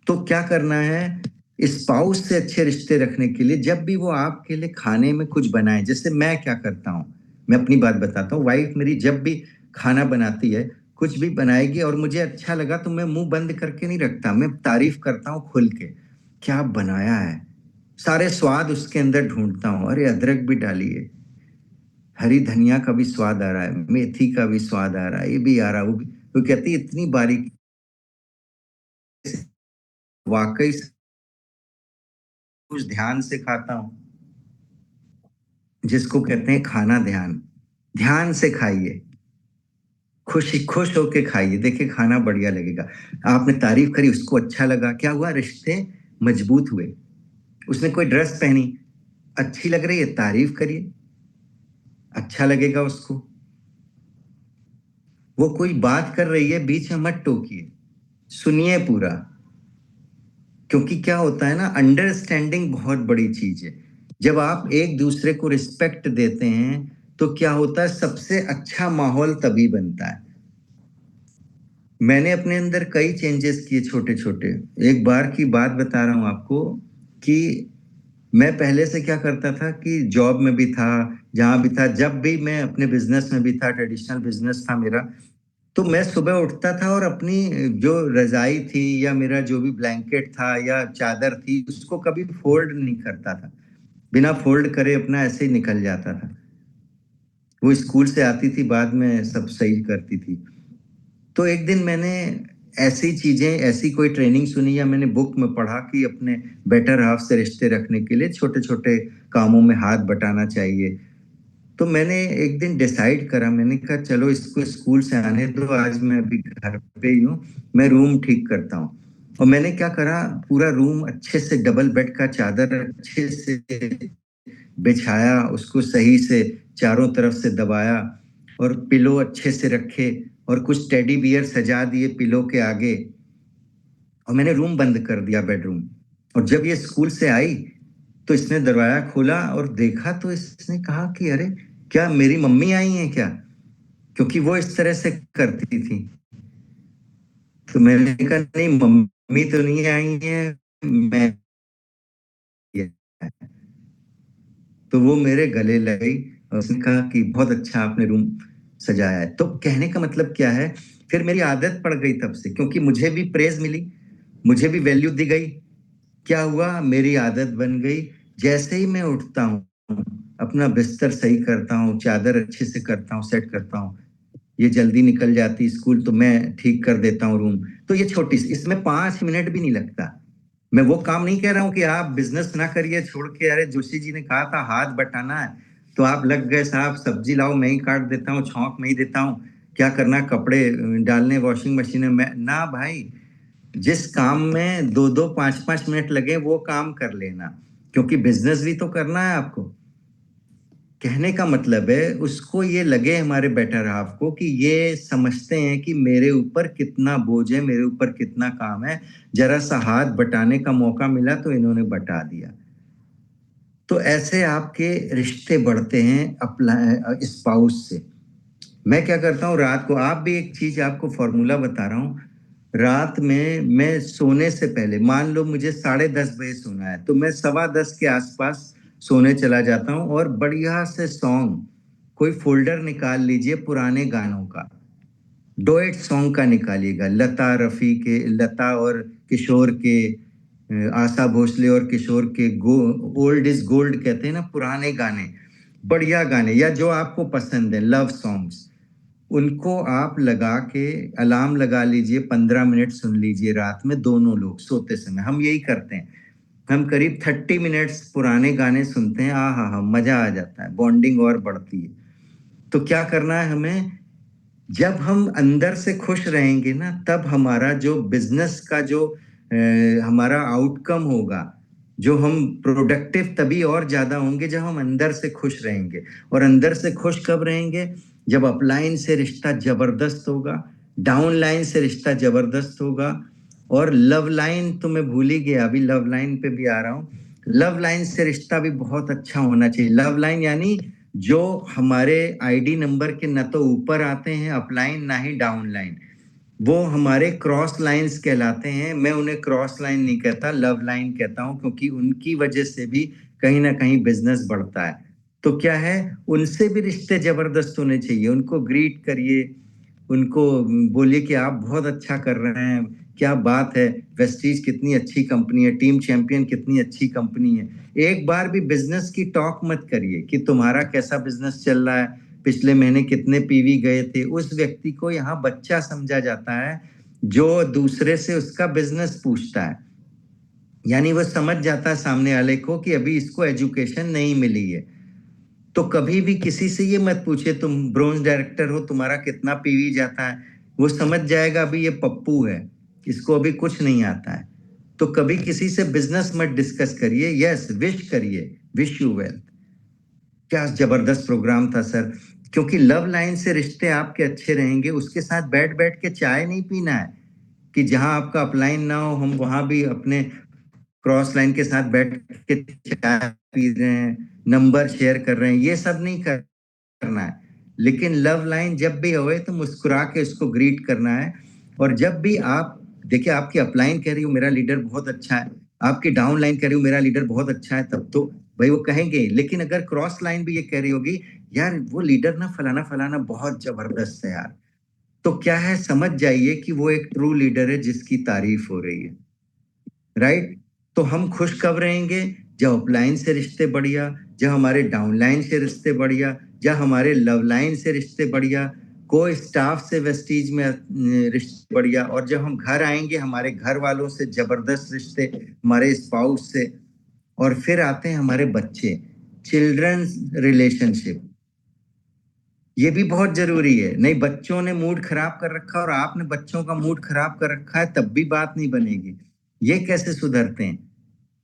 तो क्या करना है? स्पाउस से अच्छे रिश्ते रखने के लिए जब भी वो आपके लिए खाने में कुछ बनाए, जैसे मैं क्या करता हूँ, मैं अपनी बात बताता हूँ। वाइफ मेरी जब भी खाना बनाती है, कुछ भी बनाएगी और मुझे अच्छा लगा, तो मैं मुंह बंद करके नहीं रखता, मैं तारीफ करता हूँ खुल के, क्या बनाया है। सारे स्वाद उसके अंदर ढूंढता हूँ, अरे अदरक भी डालिए, हरी धनिया का भी स्वाद आ रहा है, मेथी का भी स्वाद आ रहा है, ये भी आ रहा है, वो भी। वो कहती इतनी बारीकी वाकई कुछ ध्यान से खाता हूँ, जिसको कहते हैं खाना ध्यान। ध्यान से खाइए, खुश होके खाइए, देखिए खाना बढ़िया लगेगा। आपने तारीफ करी, उसको अच्छा लगा, क्या हुआ, रिश्ते मजबूत हुए। उसने कोई ड्रेस पहनी, अच्छी लग रही है, तारीफ करिए, अच्छा लगेगा उसको। वो कोई बात कर रही है, बीच में मत टोकिए, सुनिए पूरा। क्योंकि क्या होता है ना, अंडरस्टैंडिंग बहुत बड़ी चीज है। जब आप एक दूसरे को रिस्पेक्ट देते हैं तो क्या होता है, सबसे अच्छा माहौल तभी बनता है। मैंने अपने अंदर कई चेंजेस किए छोटे छोटे। एक बार की बात बता रहा हूं आपको कि मैं पहले से क्या करता था कि जॉब में भी था, जहां भी था, जब भी मैं अपने बिजनेस में भी था, ट्रेडिशनल बिजनेस था मेरा, तो मैं सुबह उठता था और अपनी जो रजाई थी या मेरा जो भी ब्लैंकेट था या चादर थी, उसको कभी फोल्ड नहीं करता था। बिना फोल्ड करे अपना ऐसे ही निकल जाता था। वो स्कूल से आती थी, बाद में सब सही करती थी। तो एक दिन मैंने ऐसी चीजें, ऐसी कोई ट्रेनिंग सुनी या मैंने बुक में पढ़ा कि अपने बेटर हाफ से रिश्ते रखने के लिए छोटे छोटे कामों में हाथ बटाना चाहिए। तो मैंने एक दिन डिसाइड करा, मैंने कहा चलो इसको स्कूल से आने दो, आज मैं अभी घर पे ही हूँ, मैं रूम ठीक करता हूँ। और मैंने क्या करा, पूरा रूम अच्छे से डबल बेड का चादर अच्छे से बिछाया, उसको सही से चारों तरफ से दबाया और पिलो अच्छे से रखे और कुछ टेडी बियर सजा दिए पिलो के आगे। और मैंने रूम बंद कर दिया, बेडरूम। और जब ये स्कूल से आई तो इसने दरवाजा खोला और देखा, तो इसने कहा कि अरे क्या मेरी मम्मी आई हैं क्या, क्योंकि वो इस तरह से करती थी। तो मैंने कहा नहीं, मम्मी तो नहीं आई है, मैं। तो वो मेरे गले लग गई और उसने कहा कि बहुत अच्छा आपने रूम सजाया है। तो कहने का मतलब क्या है, फिर मेरी आदत पड़ गई तब से, क्योंकि मुझे भी प्रेज मिली, मुझे भी वैल्यू दी गई। क्या हुआ, मेरी आदत बन गई। जैसे ही मैं उठता हूँ, अपना बिस्तर सही करता हूँ, चादर अच्छे से करता हूँ, सेट करता हूँ, ये जल्दी निकल जाती स्कूल तो मैं ठीक कर देता हूँ रूम। तो ये छोटी सी, इसमें 5 मिनट भी नहीं लगता। मैं वो काम नहीं कह रहा हूँ कि आप बिजनेस ना करिए छोड़ के, अरे जोशी जी ने कहा था हाथ बटाना है, तो आप लग गए साहब सब्जी लाओ मैं ही काट देता हूँ, छौंक मैं ही देता हूँ, क्या करना, कपड़े डालने वॉशिंग मशीन में ना भाई। जिस काम में 2-2 5-5 मिनट लगे वो काम कर लेना, क्योंकि बिजनेस भी तो करना है आपको। कहने का मतलब है उसको ये लगे, हमारे बेटर हाफ को, कि ये समझते हैं कि मेरे ऊपर कितना बोझ है, मेरे ऊपर कितना काम है, जरा सा हाथ बटाने का मौका मिला तो इन्होंने बटा दिया। तो ऐसे आपके रिश्ते बढ़ते हैं स्पाउस से। मैं क्या करता हूँ रात को, आप भी एक चीज आपको फॉर्मूला बता रहा हूँ, रात में मैं सोने से पहले, मान लो मुझे 10:30 बजे सोना है, तो मैं 10:15 के आसपास सोने चला जाता हूँ और बढ़िया से सॉन्ग, कोई फोल्डर निकाल लीजिए पुराने गानों का, डोएट सॉन्ग का निकालिएगा, लता रफी के, लता और किशोर के, आशा भोसले और किशोर के, ओल्ड इज गोल्ड कहते हैं ना, पुराने गाने, बढ़िया गाने, या जो आपको पसंद है लव सॉन्ग्स, उनको आप लगा के अलार्म लगा लीजिए, 15 मिनट सुन लीजिए रात में, दोनों लोग सोते समय। हम यही करते हैं, हम करीब 30 मिनट्स पुराने गाने सुनते हैं, आ हा मजा आ जाता है, बॉन्डिंग और बढ़ती है। तो क्या करना है हमें, जब हम अंदर से खुश रहेंगे ना, तब हमारा जो बिजनेस का जो हमारा आउटकम होगा, जो हम प्रोडक्टिव तभी और ज्यादा होंगे जब हम अंदर से खुश रहेंगे। और अंदर से खुश कब रहेंगे, जब अपलाइन से रिश्ता जबरदस्त होगा, डाउन लाइन से रिश्ता जबरदस्त होगा, और लव लाइन तो मैं भूल ही गया, अभी लव लाइन पे भी आ रहा हूँ। लव लाइन से रिश्ता भी बहुत अच्छा होना चाहिए। लव लाइन यानी जो हमारे आईडी नंबर के न तो ऊपर आते हैं अपलाइन, ना ही डाउन लाइन, वो हमारे क्रॉस लाइंस कहलाते हैं। मैं उन्हें क्रॉस लाइन नहीं कहता, लव लाइन कहता हूं, क्योंकि उनकी वजह से भी कहीं ना कहीं बिजनेस बढ़ता है। तो क्या है, उनसे भी रिश्ते जबरदस्त होने चाहिए, उनको ग्रीट करिए, उनको बोलिए कि आप बहुत अच्छा कर रहे हैं, क्या बात है, वेस्टीज कितनी अच्छी कंपनी है, टीम चैंपियन कितनी अच्छी कंपनी है। एक बार भी बिजनेस की टॉक मत करिए कि तुम्हारा कैसा बिजनेस चल रहा है, पिछले महीने कितने पीवी गए थे, उस व्यक्ति को यहाँ बच्चा समझा जाता है जो दूसरे से उसका बिजनेस पूछता है। यानी वो समझ जाता है सामने वाले को कि अभी इसको एजुकेशन नहीं मिली है। तो कभी भी किसी से ये मत पूछे तुम ब्रोंज डायरेक्टर हो, तुम्हारा कितना पीवी जाता है। वो समझ जाएगा अभी ये पप्पू है, इसको अभी कुछ नहीं आता है। तो कभी किसी से बिजनेस मत डिस्कस करिए, यस विश करिए, विश यू वेल्थ। क्या जबरदस्त प्रोग्राम था सर, क्योंकि लव लाइन से रिश्ते आपके अच्छे रहेंगे। उसके साथ बैठ बैठ के चाय नहीं पीना है कि जहां आपका अपलाइन ना हो हम वहां भी अपने क्रॉस लाइन के साथ बैठ के चाय पी रहे हैं, नंबर शेयर कर रहे हैं, ये सब नहीं करना है। लेकिन लव लाइन जब भी होए तो मुस्कुरा के उसको ग्रीट करना है। और जब भी आप देखिए आपकी अपलाइन कह रही हो मेरा लीडर बहुत अच्छा है, आपकी डाउन लाइन कह रही हो मेरा लीडर बहुत अच्छा है, तब तो भाई वो कहेंगे। लेकिन अगर क्रॉस लाइन भी ये कह रही होगी यार वो लीडर ना फलाना फलाना बहुत जबरदस्त है यार, तो क्या है समझ जाइए कि वो एक ट्रू लीडर है जिसकी तारीफ हो रही है, राइट। तो हम खुश कब रहेंगे जब अपलाइन से रिश्ते बढ़िया, जब हमारे डाउनलाइन से रिश्ते बढ़िया, जब हमारे लव लाइन से रिश्ते बढ़िया, कोई स्टाफ से वेस्टीज में रिश्ते बढ़िया, और जब हम घर आएंगे हमारे घर वालों से जबरदस्त रिश्ते, हमारे स्पाउस से, और फिर आते हैं हमारे बच्चे, चिल्ड्रंस रिलेशनशिप। ये भी बहुत जरूरी है। नहीं बच्चों ने मूड खराब कर रखा और आपने बच्चों का मूड खराब कर रखा है तब भी बात नहीं बनेगी। ये कैसे सुधरते हैं?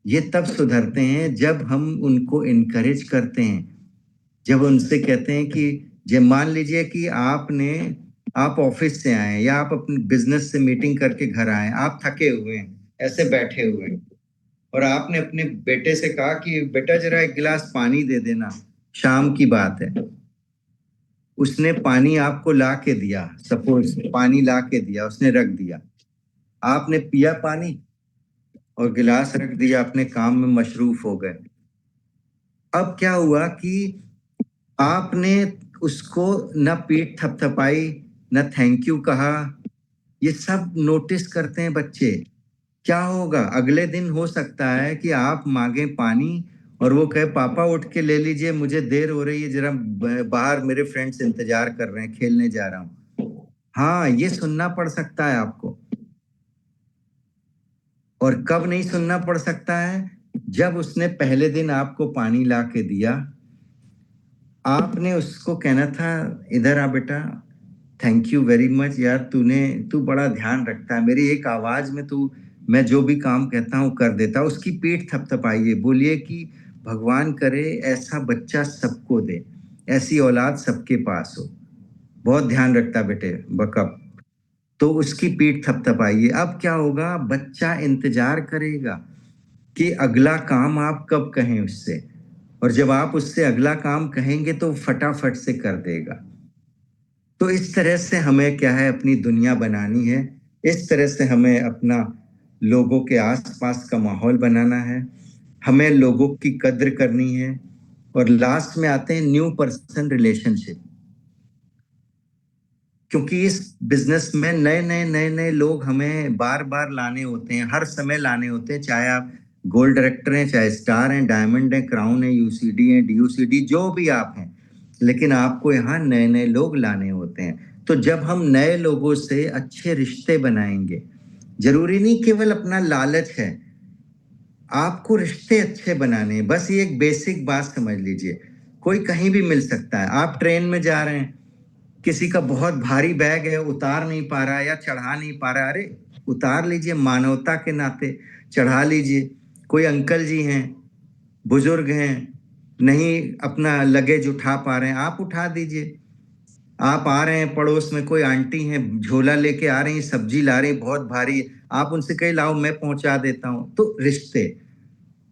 ये तब सुधरते हैं जब हम उनको इनकरेज करते हैं, जब उनसे कहते हैं कि जब मान लीजिए कि आप ऑफिस से आए या आप अपने बिजनेस से मीटिंग करके घर आए, आप थके हुए हैं, ऐसे बैठे हुए हैं, और आपने अपने बेटे से कहा कि बेटा जरा एक गिलास पानी दे देना, शाम की बात है। उसने पानी आपको ला के दिया, सपोज पानी ला के दिया, उसने रख दिया, आपने पिया पानी और गिलास रख दिया, अपने काम में मशरूफ हो गए। अब क्या हुआ कि आपने उसको न पीठ थपथपाई, न थैंक यू कहा। ये सब नोटिस करते हैं बच्चे। क्या होगा अगले दिन, हो सकता है कि आप मांगे पानी और वो कहे पापा उठ के ले लीजिए मुझे देर हो रही है, जरा बाहर मेरे फ्रेंड्स इंतजार कर रहे हैं, खेलने जा रहा हूं। हाँ ये सुनना पड़ सकता है आपको। और कब नहीं सुनना पड़ सकता है? जब उसने पहले दिन आपको पानी ला के दिया, आपने उसको कहना था इधर आ बेटा, थैंक यू वेरी मच यार, तू बड़ा ध्यान रखता है मेरी एक आवाज में, तू मैं जो भी काम कहता हूँ कर देता। उसकी पीठ थपथपाइए, बोलिए कि भगवान करे ऐसा बच्चा सबको दे, ऐसी औलाद सबके पास हो, बहुत ध्यान रखता बेटे बकअप। तो उसकी पीठ थपथपाइए। अब क्या होगा, बच्चा इंतजार करेगा कि अगला काम आप कब कहें उससे, और जब आप उससे अगला काम कहेंगे तो फटाफट से कर देगा। तो इस तरह से हमें क्या है अपनी दुनिया बनानी है, इस तरह से हमें अपना लोगों के आसपास का माहौल बनाना है, हमें लोगों की कद्र करनी है। और लास्ट में आते हैं न्यू पर्सन रिलेशनशिप, क्योंकि इस बिजनेस में नए नए लोग हमें बार बार लाने होते हैं, हर समय लाने होते हैं, चाहे आप गोल्ड डायरेक्टर हैं, चाहे स्टार हैं, डायमंड हैं, क्राउन है, यूसीडी है, डीयूसीडी, जो भी आप हैं, लेकिन आपको यहाँ नए नए लोग लाने होते हैं। तो जब हम नए लोगों से अच्छे रिश्ते बनाएंगे, जरूरी नहीं केवल अपना लालच है, आपको रिश्ते अच्छे बनाने हैं। बस ये एक बेसिक बात समझ लीजिए, कोई कहीं भी मिल सकता है। आप ट्रेन में जा रहे हैं, किसी का बहुत भारी बैग है, उतार नहीं पा रहा है या चढ़ा नहीं पा रहा है, अरे उतार लीजिए, मानवता के नाते चढ़ा लीजिए। कोई अंकल जी हैं, बुजुर्ग हैं, नहीं अपना लगेज उठा पा रहे हैं, आप उठा दीजिए। आप आ रहे हैं, पड़ोस में कोई आंटी हैं झोला लेके आ रही हैं, सब्जी ला रही हैं बहुत भारी, आप उनसे कहे लाओ मैं पहुंचा देता हूं। तो रिश्ते,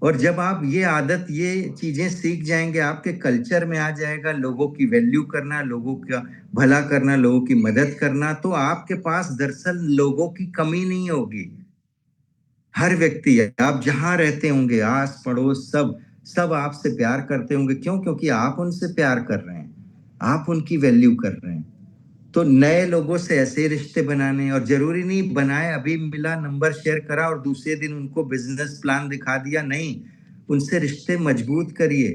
और जब आप ये आदत ये चीजें सीख जाएंगे, आपके कल्चर में आ जाएगा लोगों की वैल्यू करना, लोगों का भला करना, लोगों की मदद करना, तो आपके पास दरअसल लोगों की कमी नहीं होगी। हर व्यक्ति, आप जहां रहते होंगे, आस पड़ोस सब सब आपसे प्यार करते होंगे। क्यों? क्योंकि आप उनसे प्यार कर रहे हैं, आप उनकी वैल्यू कर रहे हैं। तो नए लोगों से ऐसे रिश्ते बनाने, और जरूरी नहीं बनाए अभी मिला नंबर शेयर करा और दूसरे दिन उनको बिजनेस प्लान दिखा दिया, नहीं, उनसे रिश्ते मजबूत करिए।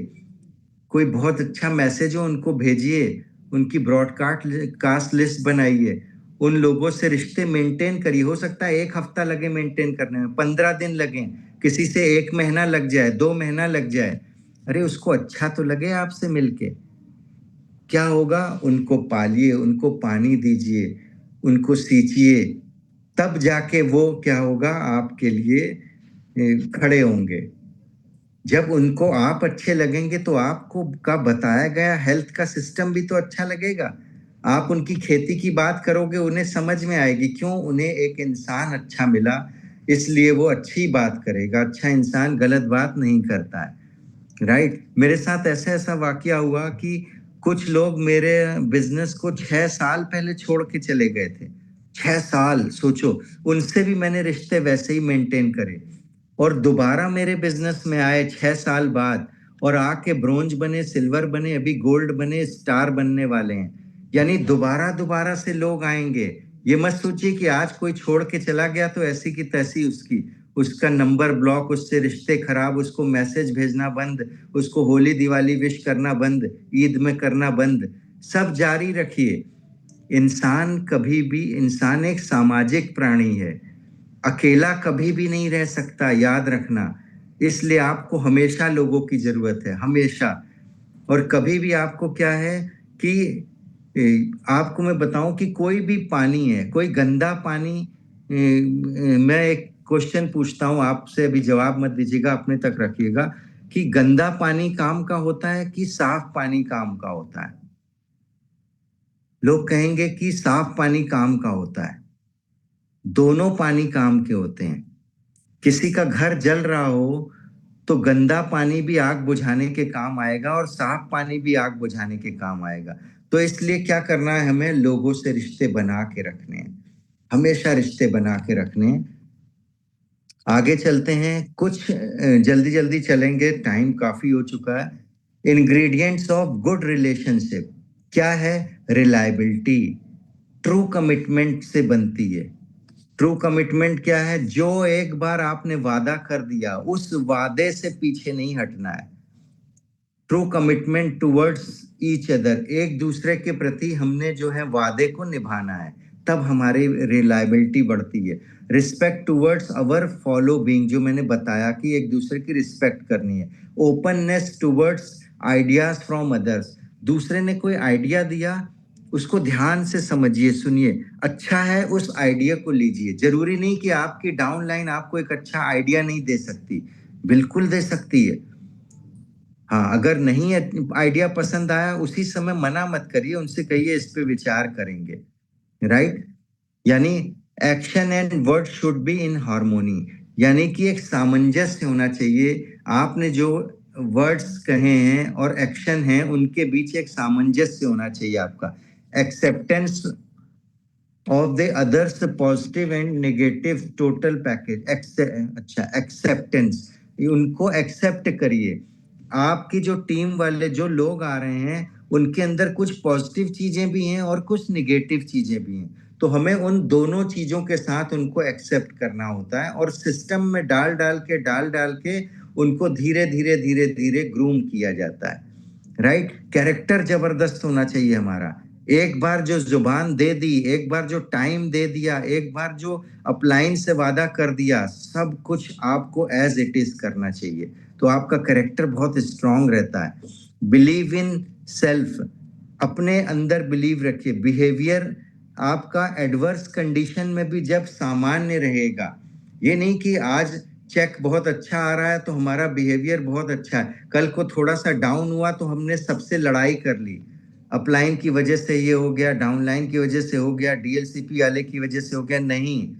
कोई बहुत अच्छा मैसेज हो उनको भेजिए, उनकी ब्रॉडकास्ट लिस्ट बनाइए, उन लोगों से रिश्ते मेंटेन करिए। हो सकता है 1 हफ्ता लगे मेंटेन करने में, 15 दिन लगे, किसी से 1 महीना लग जाए, 2 महीना लग जाए। अरे उसको अच्छा तो लगे आपसे मिलके। क्या होगा? उनको पालिए, उनको पानी दीजिए, उनको सींचिए, तब जाके वो क्या होगा आपके लिए खड़े होंगे। जब उनको आप अच्छे लगेंगे तो आपको का बताया गया हेल्थ का सिस्टम भी तो अच्छा लगेगा। आप उनकी खेती की बात करोगे, उन्हें समझ में आएगी क्यों उन्हें एक इंसान अच्छा मिला, इसलिए वो अच्छी बात करेगा। अच्छा इंसान गलत बात नहीं करता है, राइट? मेरे साथ ऐसा वाकया हुआ कि कुछ लोग मेरे बिजनेस को 6 साल पहले छोड़ के चले गए थे। 6 साल सोचो, उनसे भी मैंने रिश्ते वैसे ही मेंटेन करे और दोबारा मेरे बिजनेस में आए 6 साल बाद और आके ब्रोंज बने, सिल्वर बने, अभी गोल्ड बने, स्टार बनने वाले हैं। यानी दोबारा से लोग आएंगे। ये मत सोचिए कि आज कोई छोड़ के चला गया तो ऐसी की तैसी उसका नंबर ब्लॉक, उससे रिश्ते खराब, उसको मैसेज भेजना बंद, उसको होली दिवाली विश करना बंद, ईद में करना बंद। सब जारी रखिए। इंसान एक सामाजिक प्राणी है, अकेला कभी भी नहीं रह सकता, याद रखना। इसलिए आपको हमेशा लोगों की जरूरत है, हमेशा। और कभी भी आपको क्या है कि आपको मैं बताऊं कि कोई भी पानी है, कोई गंदा पानी, मैं एक क्वेश्चन पूछता हूं आपसे, अभी जवाब मत दीजिएगा, अपने तक रखिएगा, कि गंदा पानी काम का होता है कि साफ पानी काम का होता है? लोग कहेंगे कि साफ पानी काम का होता है। दोनों पानी काम के होते हैं। किसी का घर जल रहा हो तो गंदा पानी भी आग बुझाने के काम आएगा और साफ पानी भी आग बुझाने के काम आएगा। तो इसलिए क्या करना है, हमें लोगों से रिश्ते बना के रखने हैं, हमेशा रिश्ते बना के रखने हैं। आगे चलते हैं, कुछ जल्दी जल्दी चलेंगे, टाइम काफी हो चुका है। इंग्रेडिएंट्स ऑफ गुड रिलेशनशिप क्या है? रिलायबिलिटी, ट्रू कमिटमेंट से बनती है। ट्रू कमिटमेंट क्या है? जो एक बार आपने वादा कर दिया, उस वादे से पीछे नहीं हटना है। True commitment towards each other, एक दूसरे के प्रति हमने जो है वादे को निभाना है, तब हमारी रिलायबिलिटी बढ़ती है। Respect towards our follow being, जो मैंने बताया कि एक दूसरे की रिस्पेक्ट करनी है। Openness towards ideas from others, दूसरे ने कोई आइडिया दिया, उसको ध्यान से समझिए, सुनिए, अच्छा है उस आइडिया को लीजिए। जरूरी नहीं कि आपकी डाउनलाइन आपको एक अच्छा आइडिया नहीं दे सकती, बिल्कुल दे सकती है। हाँ, अगर नहीं आइडिया पसंद आया उसी समय मना मत करिए, उनसे कहिए इस पे विचार करेंगे, राइट? यानी action and word should be in harmony, यानी कि एक सामंजस्य होना चाहिए। आपने जो वर्ड्स कहे हैं और एक्शन है, उनके बीच एक सामंजस्य होना चाहिए आपका। Acceptance of the others positive and negative total package, अच्छा एक्सेप्टेंस, उनको एक्सेप्ट करिए। आपकी जो टीम वाले जो लोग आ रहे हैं, उनके अंदर कुछ पॉजिटिव चीजें भी हैं और कुछ निगेटिव चीजें भी हैं, तो हमें उन दोनों चीजों के साथ उनको एक्सेप्ट करना होता है और सिस्टम में डाल डाल के उनको धीरे धीरे ग्रूम किया जाता है, राइट? कैरेक्टर जबरदस्त होना चाहिए हमारा। एक बार जो जुबान दे दी, एक बार जो टाइम दे दिया, एक बार जो अपलाइन से वादा कर दिया, सब कुछ आपको एज इट इज करना चाहिए, तो आपका कैरेक्टर बहुत स्ट्रांग रहता है। बिलीव इन सेल्फ, अपने अंदर बिलीव रखिए। बिहेवियर आपका एडवर्स कंडीशन में भी जब सामान्य रहेगा, ये नहीं कि आज चेक बहुत अच्छा आ रहा है तो हमारा बिहेवियर बहुत अच्छा है, कल को थोड़ा सा डाउन हुआ तो हमने सबसे लड़ाई कर ली, अपलाइन की वजह से ये हो गया, डाउनलाइन की वजह से हो गया, डीएलसीपी वाले की वजह से हो गया। नहीं,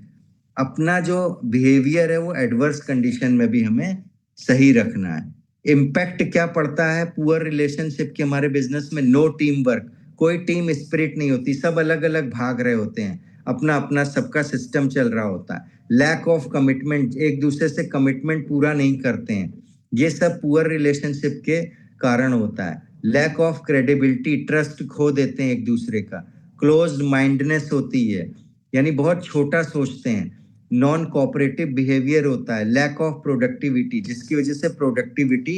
अपना जो बिहेवियर है वो एडवर्स कंडीशन में भी हमें सही रखना है। इम्पैक्ट क्या पड़ता है पुअर रिलेशनशिप के हमारे बिजनेस में? नो टीम वर्क, कोई टीम स्पिरिट नहीं होती, सब अलग अलग भाग रहे होते हैं, अपना अपना सबका सिस्टम चल रहा होता है। लैक ऑफ कमिटमेंट, एक दूसरे से कमिटमेंट पूरा नहीं करते हैं, ये सब पुअर रिलेशनशिप के कारण होता है। लैक ऑफ क्रेडिबिलिटी, ट्रस्ट खो देते हैं एक दूसरे का। क्लोज्ड माइंडनेस होती है, यानी बहुत छोटा सोचते हैं। नॉन कोऑपरेटिव बिहेवियर होता है। लैक ऑफ प्रोडक्टिविटी, जिसकी वजह से प्रोडक्टिविटी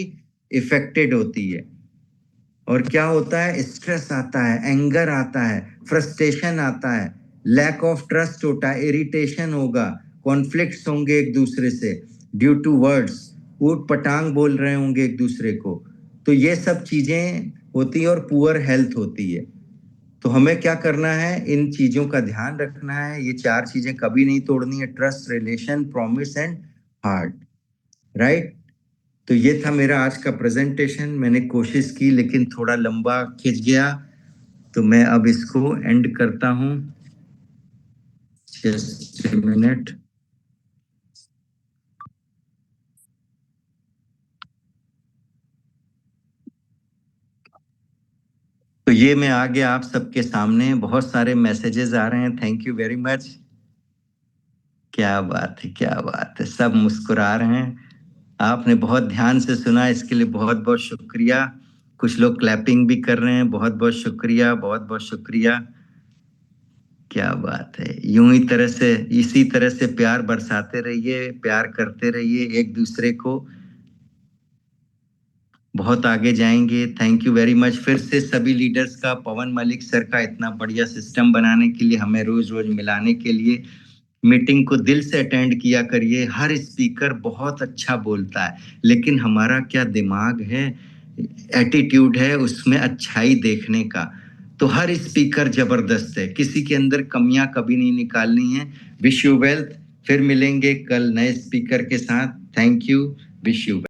इफेक्टेड होती है। और क्या होता है, स्ट्रेस आता है, एंगर आता है, फ्रस्ट्रेशन आता है, लैक ऑफ ट्रस्ट होता है, इरिटेशन होगा, कॉन्फ्लिक्ट्स होंगे एक दूसरे से ड्यू टू वर्ड्स, ऊट पटांग बोल रहे होंगे एक दूसरे को। तो ये सब चीजें होती है और पुअर हेल्थ होती है। तो हमें क्या करना है, इन चीजों का ध्यान रखना है। ये 4 चीजें कभी नहीं तोड़नी है, trust, relation, promise and heart, right. तो ये था मेरा आज का प्रेजेंटेशन। मैंने कोशिश की लेकिन थोड़ा लंबा खिंच गया, तो मैं अब इसको एंड करता हूं। Just a minute. तो ये मैं आ गया आप सबके सामने। बहुत सारे मैसेजेस आ रहे हैं, थैंक यू वेरी मच। क्या बात है, क्या बात है, सब मुस्कुरा रहे हैं। आपने बहुत ध्यान से सुना, इसके लिए बहुत बहुत शुक्रिया। कुछ लोग क्लैपिंग भी कर रहे हैं, बहुत बहुत शुक्रिया, बहुत बहुत शुक्रिया। क्या बात है। यूं ही तरह से, इसी तरह से प्यार बरसाते रहिए, प्यार करते रहिए एक दूसरे को, बहुत आगे जाएंगे। थैंक यू वेरी मच फिर से सभी लीडर्स का, पवन मलिक सर का इतना बढ़िया सिस्टम बनाने के लिए, हमें रोज रोज मिलाने के लिए। मीटिंग को दिल से अटेंड किया करिए। हर स्पीकर बहुत अच्छा बोलता है, लेकिन हमारा क्या दिमाग है, एटीट्यूड है उसमें अच्छाई देखने का। तो हर स्पीकर जबरदस्त है, किसी के अंदर कमियां कभी नहीं निकालनी है। Wish you wealth. फिर मिलेंगे कल नए स्पीकर के साथ। Thank you. Wish you.